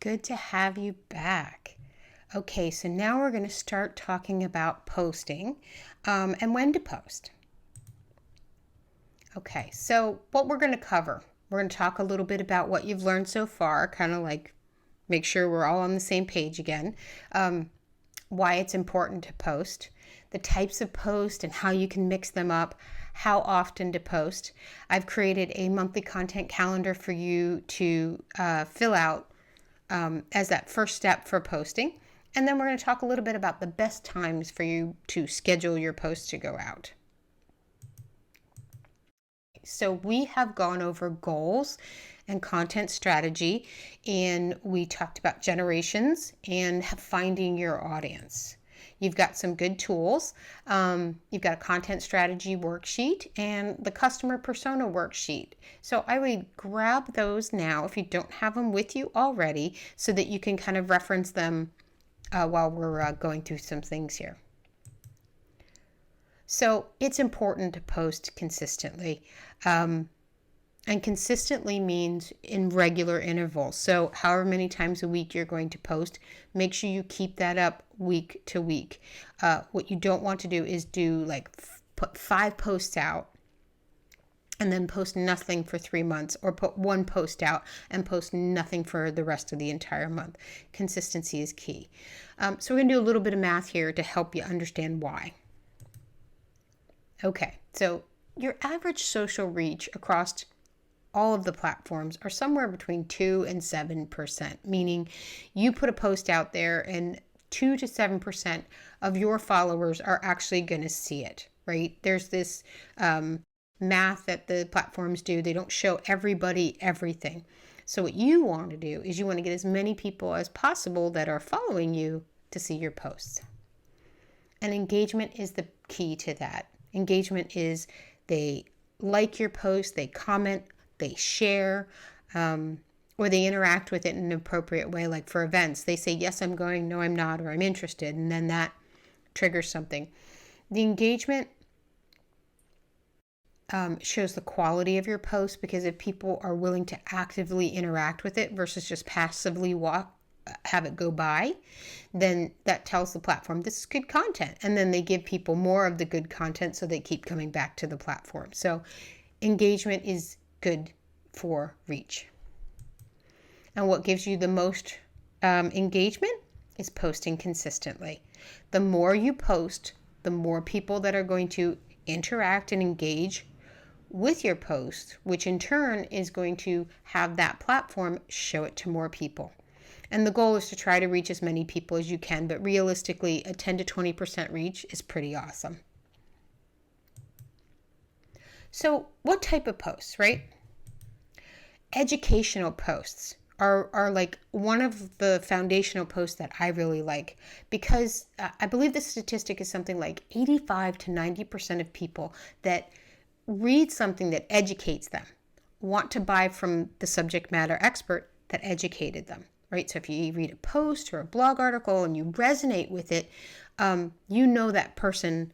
good to have you back. Okay, so now we're going to start talking about posting and when to post. Okay, so what we're going to cover, we're going to talk a little bit about what you've learned so far, kind of like make sure we're all on the same page again, why it's important to post, the types of post and how you can mix them up, how often to post. I've created a monthly content calendar for you to fill out as that first step for posting. And then we're going to talk a little bit about the best times for you to schedule your posts to go out. So we have gone over goals and content strategy, and we talked about generations and finding your audience. You've got some good tools. You've got a content strategy worksheet and the customer persona worksheet. So I would grab those now if you don't have them with you already so that you can kind of reference them while we're going through some things here. So it's important to post consistently. And consistently means in regular intervals. So however many times a week you're going to post, make sure you keep that up week to week. What you don't want to do is do like put 5 posts out and then post nothing for 3 months, or put 1 post out and post nothing for the rest of the entire month. Consistency is key. So we're going to do a little bit of math here to help you understand why. Okay, so your average social reach across all of the platforms are somewhere between 2 and 7%, meaning you put a post out there and 2 to 7% of your followers are actually going to see it, right? There's this math that the platforms do. They don't show everybody everything. So what you want to do is you want to get as many people as possible that are following you to see your posts. And engagement is the key to that. Engagement is they like your post, they comment, they share, or they interact with it in an appropriate way. Like for events, they say, yes, I'm going, no, I'm not, or I'm interested. And then that triggers something. The engagement shows the quality of your post, because if people are willing to actively interact with it versus just passively have it go by, then that tells the platform this is good content. And then they give people more of the good content so they keep coming back to the platform. So engagement is good for reach. And what gives you the most engagement is posting consistently. The more you post, the more people that are going to interact and engage with your post, which in turn is going to have that platform show it to more people. And the goal is to try to reach as many people as you can, but realistically, a 10 to 20% reach is pretty awesome. So what type of posts, right? Educational posts are like one of the foundational posts that I really like, because I believe the statistic is something like 85 to 90% of people that read something that educates them want to buy from the subject matter expert that educated them, right? So if you read a post or a blog article and you resonate with it, you know that person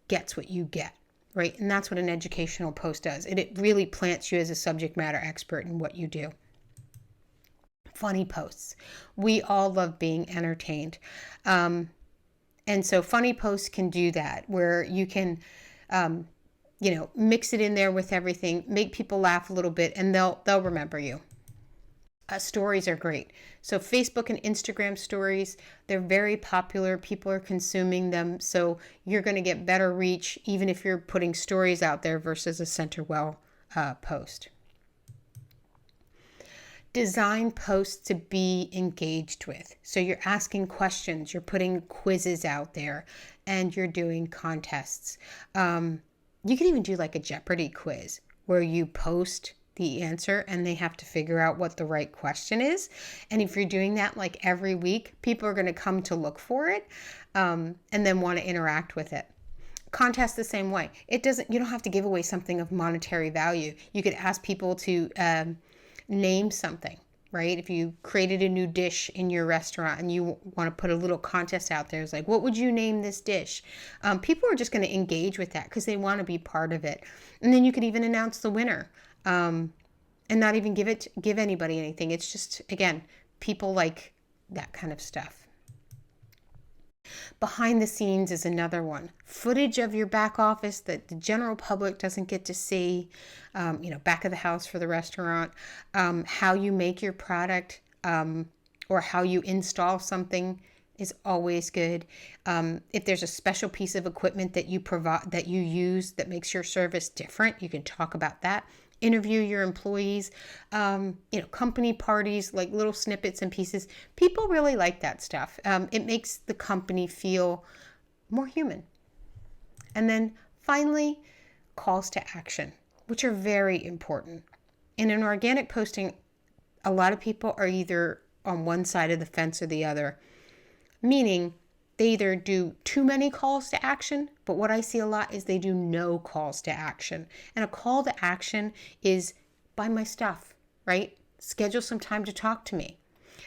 gets what you get, right? And that's what an educational post does. It really plants you as a subject matter expert in what you do. Funny posts. We all love being entertained. And so funny posts can do that, where you can, mix it in there with everything, make people laugh a little bit, and they'll remember you. Stories are great. So Facebook and Instagram stories, they're very popular. People are consuming them. So you're going to get better reach even if you're putting stories out there versus a CenterWell post. Design posts to be engaged with. So you're asking questions, you're putting quizzes out there, and you're doing contests. You can even do like a Jeopardy quiz where you post the answer and they have to figure out what the right question is. And if you're doing that like every week, people are going to come to look for it and then want to interact with it. Contest the same way. You don't have to give away something of monetary value. You could ask people to name something, right? If you created a new dish in your restaurant and you want to put a little contest out there, it's like, what would you name this dish? People are just going to engage with that because they want to be part of it. And then you could even announce the winner and not even give anybody anything. It's just, again, People like that kind of stuff. Behind the scenes is another one. Footage of your back office that the general public doesn't get to see, back of the house for the restaurant, how you make your product, or how you install something is always good. If there's a special piece of equipment that you provide, that you use, that makes your service different, you can talk about that. Interview your employees, company parties, like little snippets and pieces. People really like that stuff. It makes the company feel more human. And then finally, calls to action, which are very important. In an organic posting, a lot of people are either on one side of the fence or the other, meaning they either do too many calls to action, but what I see a lot is they do no calls to action. And a call to action is buy my stuff, right? Schedule some time to talk to me.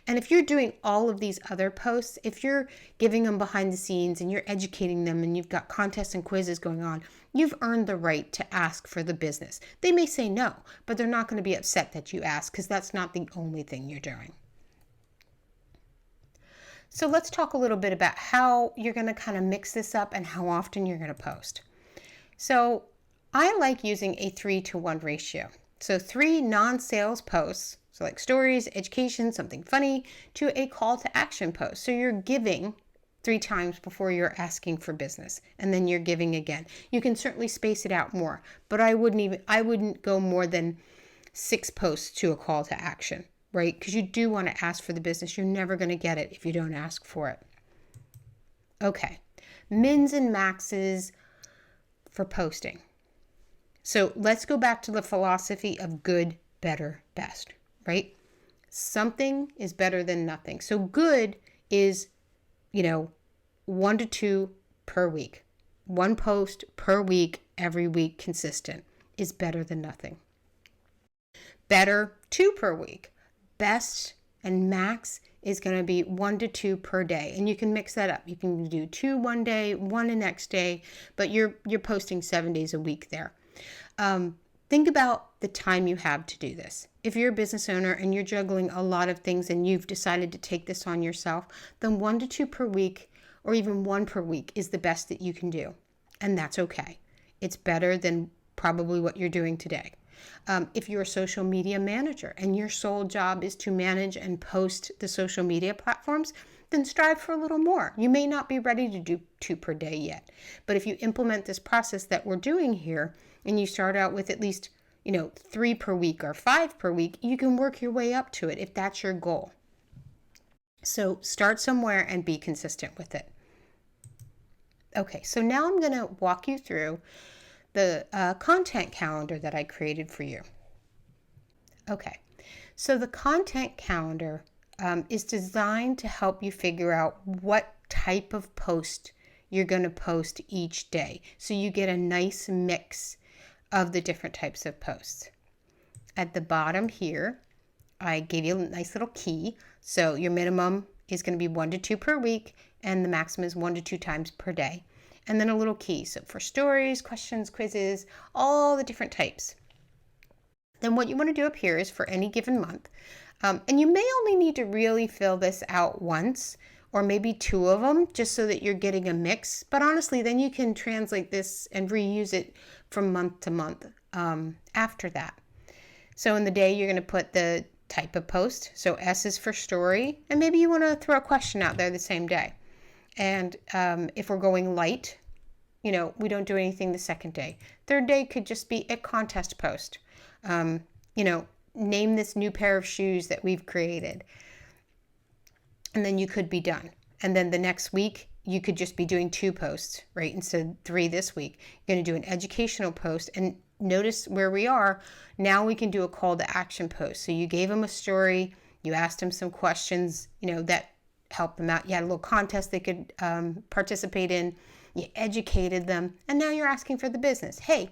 And if you're doing all of these other posts, if you're giving them behind the scenes and you're educating them and you've got contests and quizzes going on, you've earned the right to ask for the business. They may say no, but they're not going to be upset that you ask, because that's not the only thing you're doing. So let's talk a little bit about how you're going to kind of mix this up and how often you're going to post. So I like using a 3-to-1 ratio. So 3 non-sales posts, so like stories, education, something funny, to a call to action post. So you're giving 3 times before you're asking for business, and then you're giving again. You can certainly space it out more, but I wouldn't go more than 6 posts to a call to action. Right? Because you do want to ask for the business. You're never going to get it if you don't ask for it. Okay. Mins and maxes for posting. So let's go back to the philosophy of good, better, best, right? Something is better than nothing. So good is, 1 to 2 per week. 1 post per week, every week, consistent, is better than nothing. Better, 2 per week. Best and max is going to be 1 to 2 per day, and you can mix that up. You can do 2 one day, 1 the next day, but you're posting 7 days a week there. Think about the time you have to do this. If you're a business owner and you're juggling a lot of things and you've decided to take this on yourself, then 1 to 2 per week, or even 1 per week, is the best that you can do, and that's okay. It's better than probably what you're doing today. If you're a social media manager and your sole job is to manage and post the social media platforms, then strive for a little more. You may not be ready to do 2 per day yet, but if you implement this process that we're doing here and you start out with at least 3 per week or 5 per week, you can work your way up to it if that's your goal. So start somewhere and be consistent with it. Okay, so now I'm going to walk you through the content calendar that I created for you. Okay, so the content calendar is designed to help you figure out what type of post you're going to post each day, so you get a nice mix of the different types of posts. At the bottom here, I gave you a nice little key. So your minimum is going to be 1 to 2 per week, and the maximum is 1 to 2 times per day. And then a little key. So for stories, questions, quizzes, all the different types. Then what you want to do up here is for any given month. And you may only need to really fill this out once, or maybe 2 of them, just so that you're getting a mix. But honestly, then you can translate this and reuse it from month to month after that. So in the day, you're going to put the type of post. So S is for story, and maybe you want to throw a question out there the same day. And if we're going light, we don't do anything the second day. Third day could just be a contest post. Name this new pair of shoes that we've created. And then you could be done. And then the next week, you could just be doing 2 posts, right? Instead of 3 this week. You're going to do an educational post. And notice where we are. Now we can do a call to action post. So you gave them a story. You asked them some questions, that help them out. You had a little contest they could participate in. You educated them, and now you're asking for the business. Hey,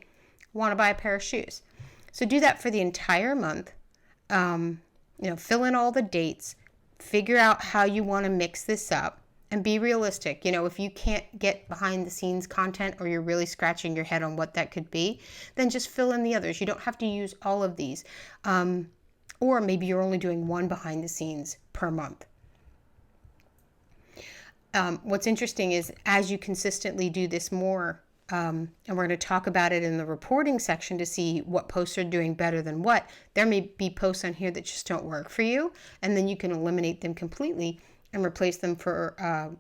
want to buy a pair of shoes? So do that for the entire month. Fill in all the dates. Figure out how you want to mix this up, and be realistic. If you can't get behind the scenes content, or you're really scratching your head on what that could be, then just fill in the others. You don't have to use all of these. Or maybe you're only doing one behind the scenes per month. What's interesting is as you consistently do this more, and we're going to talk about it in the reporting section to see what posts are doing better than what, there may be posts on here that just don't work for you, and then you can eliminate them completely and replace them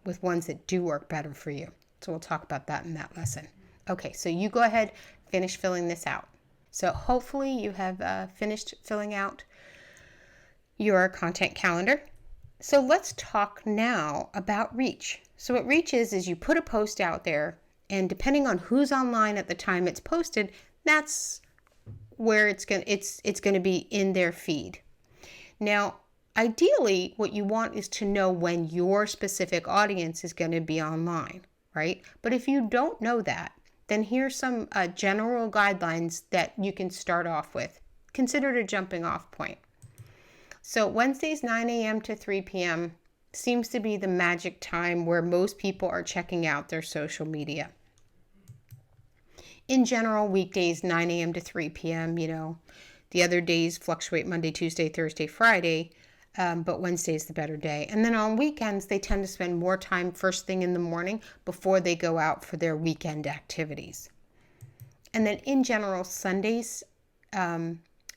with ones that do work better for you. So we'll talk about that in that lesson. Okay, so you go ahead, finish filling this out. So hopefully you have finished filling out your content calendar. So let's talk now about reach. So what reach is you put a post out there, and depending on who's online at the time it's posted, that's where it's going to be in their feed. Now, ideally, what you want is to know when your specific audience is going to be online, right? But if you don't know that, then here's some general guidelines that you can start off with. Consider it a jumping off point. So Wednesdays 9 a.m. to 3 p.m. seems to be the magic time where most people are checking out their social media. In general, weekdays 9 a.m. to 3 p.m., the other days fluctuate Monday, Tuesday, Thursday, Friday, but Wednesday's the better day. And then on weekends, they tend to spend more time first thing in the morning before they go out for their weekend activities. And then in general, Sundays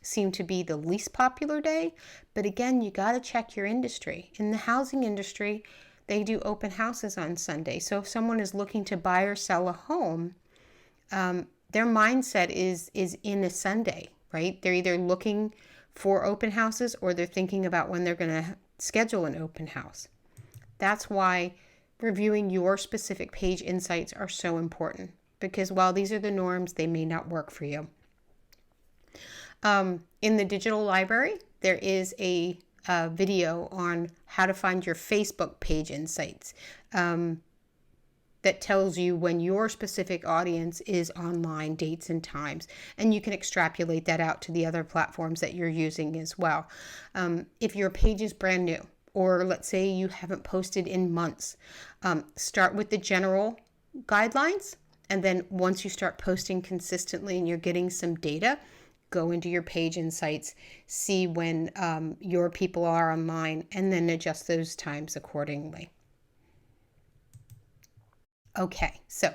seem to be the least popular day. But again, you got to check your industry. In the housing industry, they do open houses on Sunday. So if someone is looking to buy or sell a home, their mindset is in a Sunday, right? They're either looking for open houses or they're thinking about when they're going to schedule an open house. That's why reviewing your specific page insights are so important, because while these are the norms, they may not work for you. In the digital library, there is a video on how to find your Facebook page insights that tells you when your specific audience is online, dates and times, and you can extrapolate that out to the other platforms that you're using as well. If your page is brand new, or let's say you haven't posted in months, start with the general guidelines, and then once you start posting consistently and you're getting some data, go into your page insights, see when your people are online, and then adjust those times accordingly. Okay, so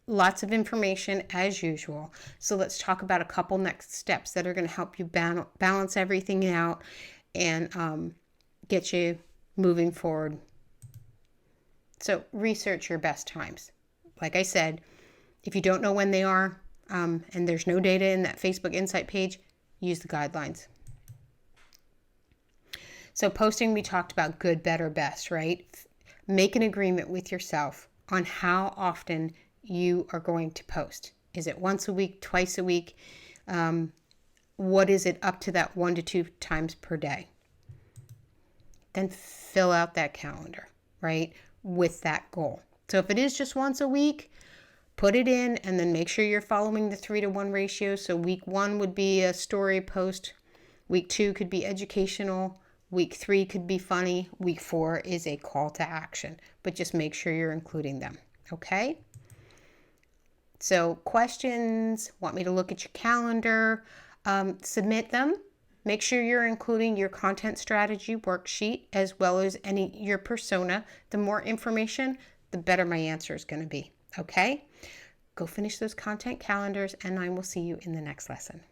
lots of information as usual. So let's talk about a couple next steps that are going to help you balance everything out and get you moving forward. So research your best times. Like I said, if you don't know when they are, and there's no data in that Facebook Insight page, use the guidelines. So posting, we talked about good, better, best, right? Make an agreement with yourself on how often you are going to post. Is it once a week, twice a week? What is it up to that 1 to 2 times per day? Then fill out that calendar, right, with that goal. So if it is just once a week, put it in and then make sure you're following the 3-to-1 ratio. So week 1 would be a story post. Week 2 could be educational. Week 3 could be funny. Week 4 is a call to action, but just make sure you're including them. Okay? So questions, want me to look at your calendar, submit them. Make sure you're including your content strategy worksheet as well as your persona. The more information, the better my answer is going to be. Okay? Go finish those content calendars, and I will see you in the next lesson.